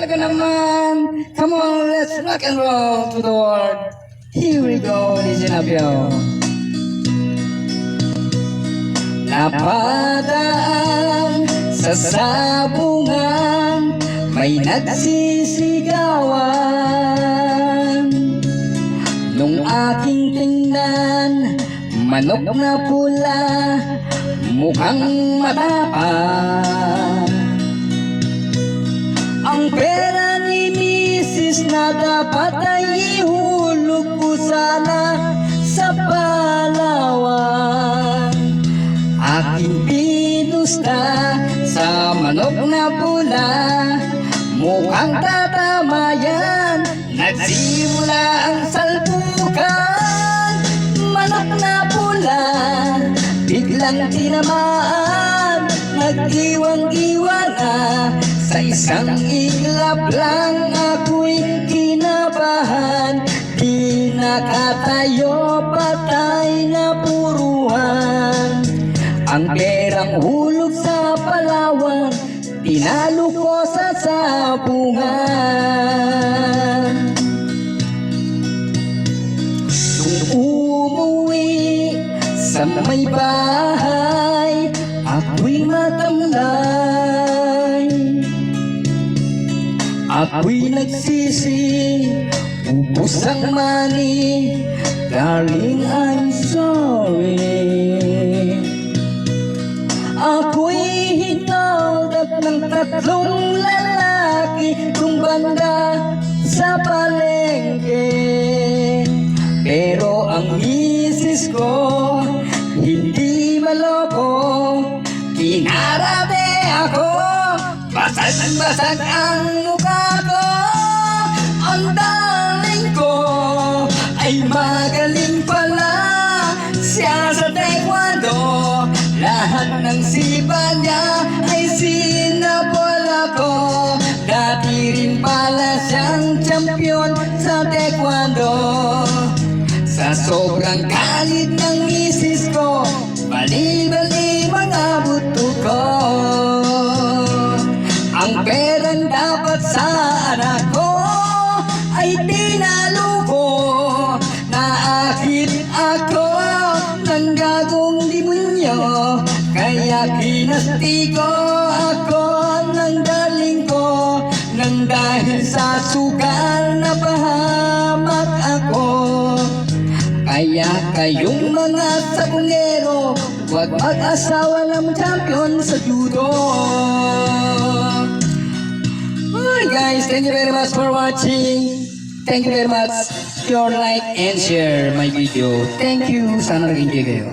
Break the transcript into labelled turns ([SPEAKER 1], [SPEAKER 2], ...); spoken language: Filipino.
[SPEAKER 1] talaga naman. Come on, let's rock and roll to the world. Here we go, listen up yo. Napadaan sa sabungan, may nagsisigawan. Nung aking tingnan, manok na pula, mukhang matapang. Ang pera ni Mrs. na dapat ay ihulog ko sana sa Palawan. Aking pinusta sa manok na pula, mukhang tatama yan. Nagsimula ang salpukan, manok na pula, biglang tinamaan, nag-iwang-iwa na. Sa isang iglap lang ako'y kinabahan, di nakatayo, patay na puruhan. Ang perang hulog sa Palawan, tinalo ko sa sabungan. Nung umuwi sa may bahay, ako'y matamlay. Ako'y nagsisi, ubos ang money, darling, I'm sorry. Ako'y hinaldak ng tatlong lalaki kung banda sa palengke. Pero ang misis ko hindi maloko, kinarabe ako, basag-basag ang mukha ko. Ang darling ko ay magaling pala, siya sa taekwondo, lahat ng sipa niya ay sinabol ako. Dati rin pala siyang champion sa taekwondo. Sa sobrang galit ng misis ko, bali-bali mga buto ko. Ang perang dapat sa anak ko ay tinalo ko. Naakit ako ng gagong demonyo, kaya kinasti ko ako ng darling ko. Nang dahil sa sugal na pahamak ako. Kaya kayong mga sabungero, huwag mag-asawa ng champion sa judo. Alright guys, thank you very much for watching. Thank you very much. Your like and share my video. Thank you. Sana nag-enjoy kayo.